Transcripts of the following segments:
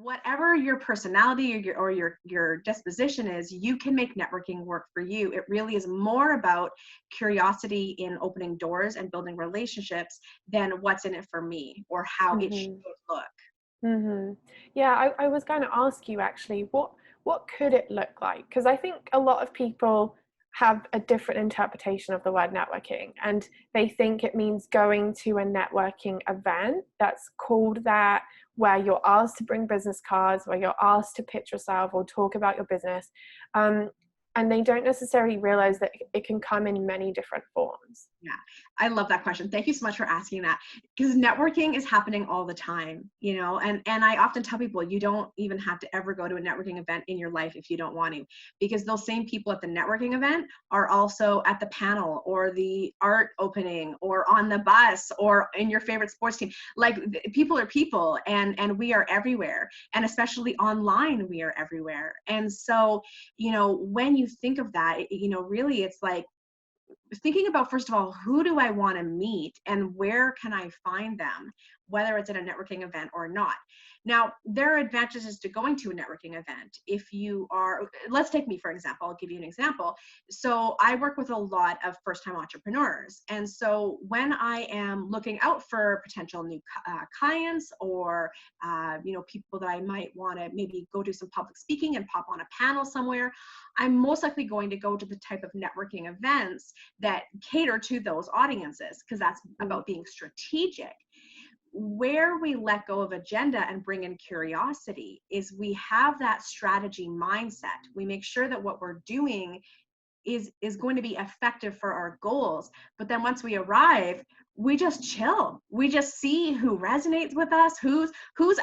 whatever your personality or your disposition is, you can make networking work for you. It really is more about curiosity in opening doors and building relationships than what's in it for me or how it should look. Yeah, I was going to ask you actually, what could it look like? Because I think a lot of people have a different interpretation of the word networking, and they think it means going to a networking event that's called that, where you're asked to bring business cards, where you're asked to pitch yourself or talk about your business. And they don't necessarily realize that it can come in many different forms. Yeah, I love that question. Thank you so much for asking that, because networking is happening all the time, and I often tell people you don't even have to ever go to a networking event in your life if you don't want to, because those same people at the networking event are also at the panel or the art opening or on the bus or in your favorite sports team. Like, people are people, and we are everywhere, and especially online, we are everywhere. And so, when you think of that, really it's like thinking about, first of all, who do I want to meet and where can I find them, whether it's at a networking event or not. Now, there are advantages to going to a networking event. If you are, let's take me, for example, I'll give you an example. So I work with a lot of first-time entrepreneurs. And so when I am looking out for potential new clients or, people that I might want to maybe go do some public speaking and pop on a panel somewhere, I'm most likely going to go to the type of networking events that cater to those audiences, because that's about being strategic. Where we let go of agenda and bring in curiosity is we have that strategy mindset. We make sure that what we're doing is going to be effective for our goals. But then once we arrive, we just chill. We just see who resonates with us, whose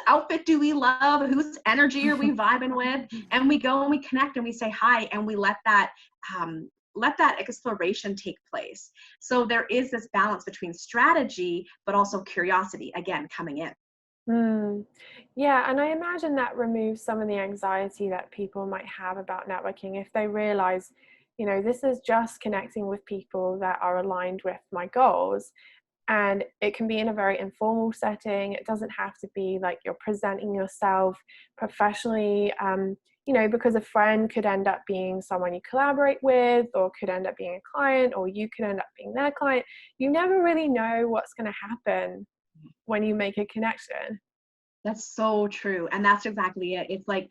outfit do we love, whose energy are we vibing with, and we go and we connect and we say hi, and we let that exploration take place. So there is this balance between strategy, but also curiosity, again, coming in. Yeah, and I imagine that removes some of the anxiety that people might have about networking if they realize, this is just connecting with people that are aligned with my goals. And it can be in a very informal setting. It doesn't have to be like you're presenting yourself professionally, because a friend could end up being someone you collaborate with, or could end up being a client, or you could end up being their client. You never really know what's going to happen when you make a connection. That's so true. And that's exactly it. It's like,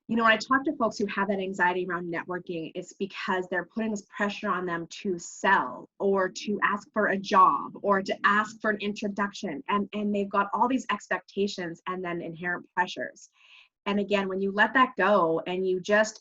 when I talk to folks who have that anxiety around networking, it's because they're putting this pressure on them to sell or to ask for a job or to ask for an introduction. And they've got all these expectations and then inherent pressures. And again, when you let that go and you just,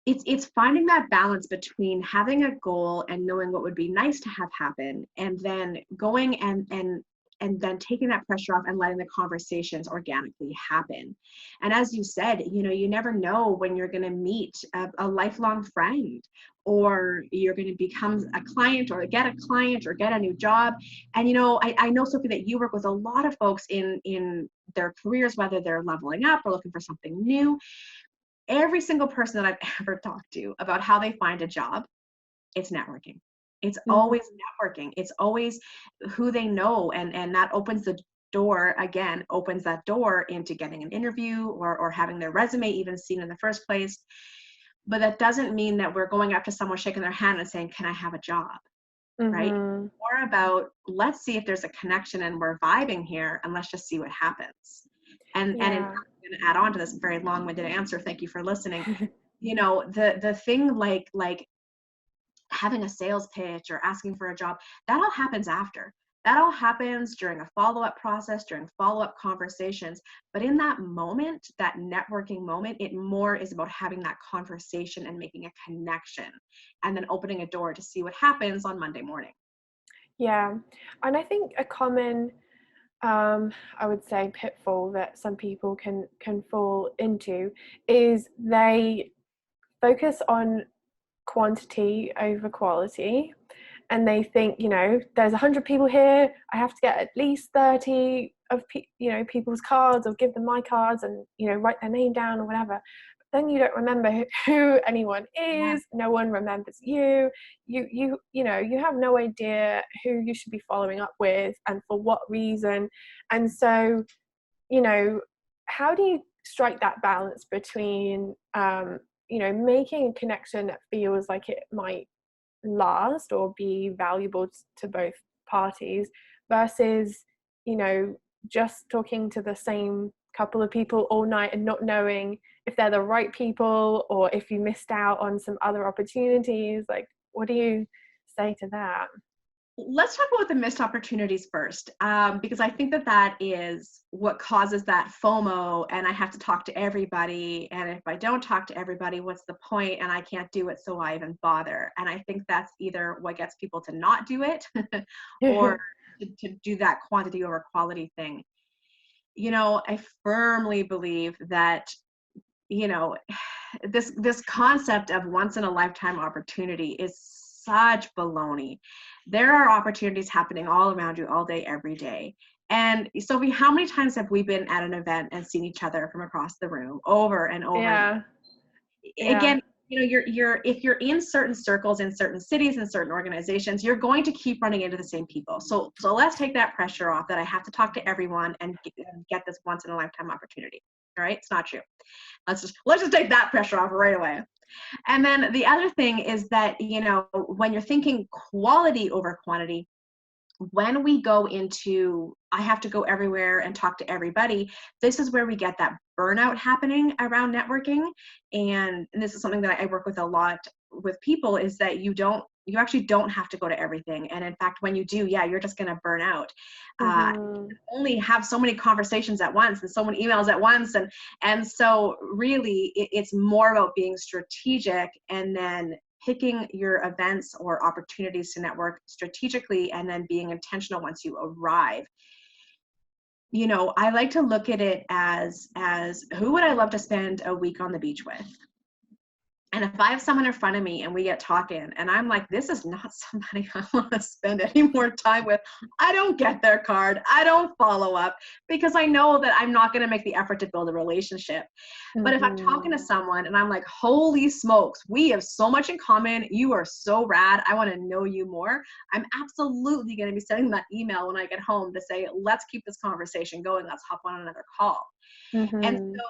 it's finding that balance between having a goal and knowing what would be nice to have happen, and then going and then taking that pressure off and letting the conversations organically happen. And as you said, you never know when you're going to meet a lifelong friend, or you're going to become a client or get a client or get a new job. And, I know, Sophie, that you work with a lot of folks in their careers, whether they're leveling up or looking for something new. Every single person that I've ever talked to about how they find a job, it's networking. It's always networking. It's always who they know. And that opens that door into getting an interview or having their resume even seen in the first place. But that doesn't mean that we're going up to someone, shaking their hand and saying, can I have a job? Right? More about, let's see if there's a connection and we're vibing here, and let's just see what happens. And I'm going to add on to this very long-winded answer. Thank you for listening. The thing like having a sales pitch or asking for a job, that all happens after. That all happens during a follow-up process, during follow-up conversations. But in that moment, that networking moment, it more is about having that conversation and making a connection, and then opening a door to see what happens on Monday morning. Yeah. And I think a common, I would say, pitfall that some people can fall into is they focus on quantity over quality, and they think, there's 100 people here, I have to get at least 30 of people's cards, or give them my cards, and write their name down or whatever. But then you don't remember who anyone is. No one remembers you. You have no idea who you should be following up with and for what reason. And so how do you strike that balance between, making a connection that feels like it might last or be valuable to both parties versus, you know, just talking to the same couple of people all night and not knowing if they're the right people or if you missed out on some other opportunities? Like, what do you say to that? Let's talk about the missed opportunities first, because I think that is what causes that FOMO, and I have to talk to everybody, and if I don't talk to everybody, what's the point? And I can't do it, so I even bother. And I think that's either what gets people to not do it or to do that quantity over quality thing. I firmly believe that, you know, this concept of once in a lifetime opportunity is such baloney. There are opportunities happening all around you all day, every day. And Sophie, how many times have we been at an event and seen each other from across the room over and over? Yeah. Again, you're if you're in certain circles, in certain cities, in certain organizations, you're going to keep running into the same people. So let's take that pressure off that I have to talk to everyone and get this once in a lifetime opportunity. All right, it's not true. Let's just take that pressure off right away. And then the other thing is that, when you're thinking quality over quantity, when we go into, I have to go everywhere and talk to everybody, this is where we get that burnout happening around networking. And this is something that I work with a lot with people, is that you actually don't have to go to everything. And in fact, when you do, you're just going to burn out. Only have so many conversations at once and so many emails at once. And so really it's more about being strategic and then picking your events or opportunities to network strategically and then being intentional once you arrive. I like to look at it as who would I love to spend a week on the beach with? And if I have someone in front of me and we get talking and I'm like, this is not somebody I want to spend any more time with, I don't get their card. I don't follow up because I know that I'm not going to make the effort to build a relationship. But if I'm talking to someone and I'm like, holy smokes, we have so much in common. You are so rad. I want to know you more. I'm absolutely going to be sending that email when I get home to say, let's keep this conversation going. Let's hop on another call. And so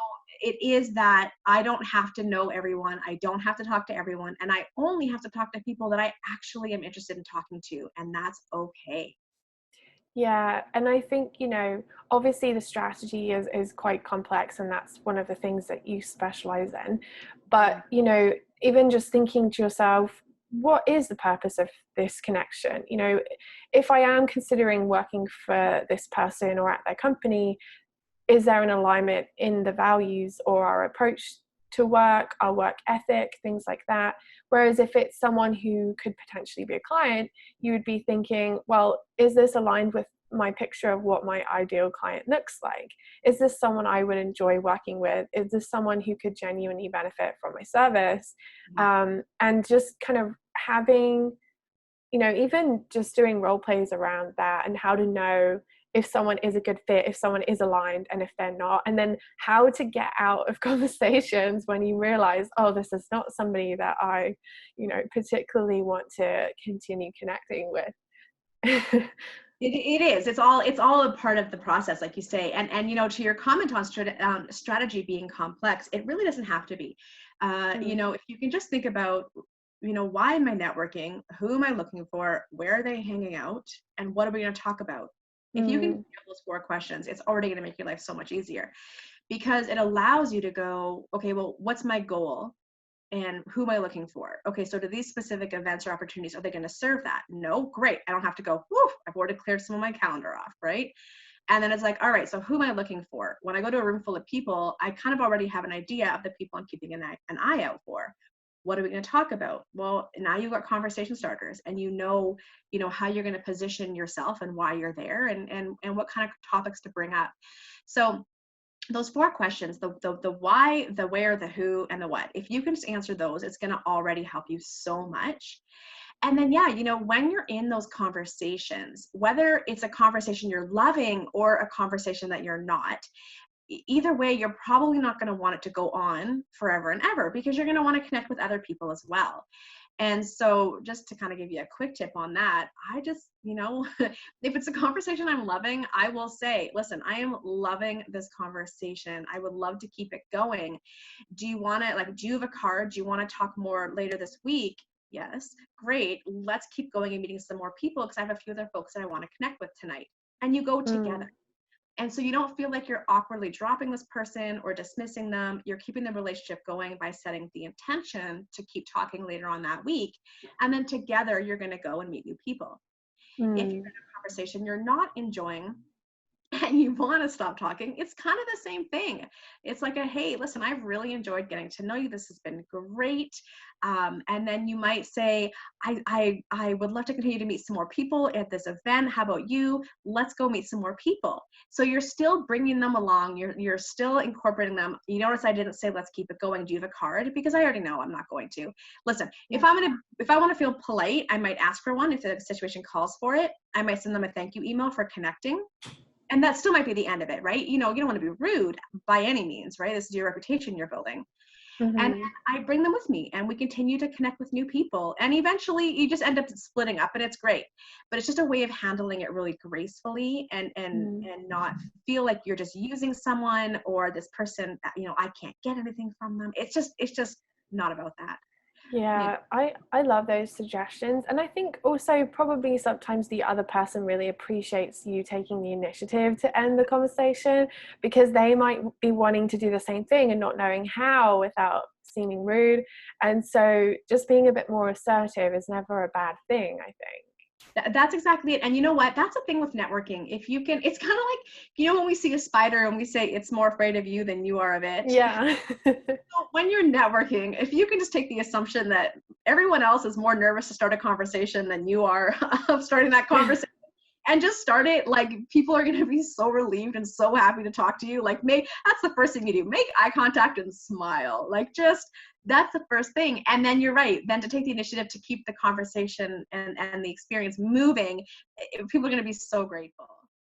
it is that I don't have to know everyone. I don't have to talk to everyone. And I only have to talk to people that I actually am interested in talking to. And that's okay. Yeah, and I think, obviously the strategy is quite complex, and that's one of the things that you specialize in. But, even just thinking to yourself, what is the purpose of this connection? If I am considering working for this person or at their company, is there an alignment in the values or our approach to work, our work ethic, things like that? Whereas if it's someone who could potentially be a client, you would be thinking, well, is this aligned with my picture of what my ideal client looks like? Is this someone I would enjoy working with? Is this someone who could genuinely benefit from my service? And just kind of having, even just doing role plays around that and how to know if someone is a good fit, if someone is aligned, and if they're not, and then how to get out of conversations when you realize, oh, this is not somebody that I, particularly want to continue connecting with. It is. It's all a part of the process, like you say. And to your comment on strategy being complex, it really doesn't have to be. If you can just think about, why am I networking? Who am I looking for? Where are they hanging out? And what are we going to talk about? If you can answer those 4 questions, it's already going to make your life so much easier, because it allows you to go, okay, well, what's my goal? And who am I looking for? Okay, so do these specific events or opportunities, are they going to serve that? No, great. I don't have to go, whew, I've already cleared some of my calendar off, right? And then it's like, all right, so who am I looking for? When I go to a room full of people, I kind of already have an idea of the people I'm keeping an eye out for. What are we going to talk about? Well, now you've got conversation starters, and you know how you're going to position yourself and why you're there, and what kind of topics to bring up. So those 4 questions, the why, the where, the who, and the what, if you can just answer those, it's going to already help you so much. And then, when you're in those conversations, whether it's a conversation you're loving or a conversation that you're not, either way, you're probably not going to want it to go on forever and ever, because you're going to want to connect with other people as well. And so just to kind of give you a quick tip on that, I just, if it's a conversation I'm loving, I will say, listen, I am loving this conversation. I would love to keep it going. Do you want to, do you have a card? Do you want to talk more later this week? Yes. Great. Let's keep going and meeting some more people, because I have a few other folks that I want to connect with tonight. And you go together. And so you don't feel like you're awkwardly dropping this person or dismissing them. You're keeping the relationship going by setting the intention to keep talking later on that week. And then together you're going to go and meet new people. If you're in a conversation you're not enjoying and you want to stop talking, it's kind of the same thing. It's like hey, listen, I've really enjoyed getting to know you. This has been great. And then you might say, I would love to continue to meet some more people at this event. How about you? Let's go meet some more people. So you're still bringing them along. You're still incorporating them. You notice I didn't say, let's keep it going. Do you have a card? Because I already know I'm not going to. Listen, if I want to feel polite, I might ask for one. If the situation calls for it, I might send them a thank you email for connecting. And that still might be the end of it, right? You don't want to be rude by any means, right? This is your reputation you're building. And then I bring them with me and we continue to connect with new people. And eventually you just end up splitting up, and it's great. But it's just a way of handling it really gracefully and not feel like you're just using someone or this person, I can't get anything from them. It's just not about that. Yeah, I love those suggestions. And I think also probably sometimes the other person really appreciates you taking the initiative to end the conversation, because they might be wanting to do the same thing and not knowing how without seeming rude. And so just being a bit more assertive is never a bad thing, I think. That's exactly it. And you know what? That's the thing with networking. If you can, it's kind of like, when we see a spider and we say it's more afraid of you than you are of it. Yeah. So when you're networking, if you can just take the assumption that everyone else is more nervous to start a conversation than you are of starting that conversation, and just start it, people are going to be so relieved and so happy to talk to you. That's the first thing you do. Make eye contact and smile. That's the first thing. And then you're right. Then to take the initiative to keep the conversation and the experience moving, people are going to be so grateful.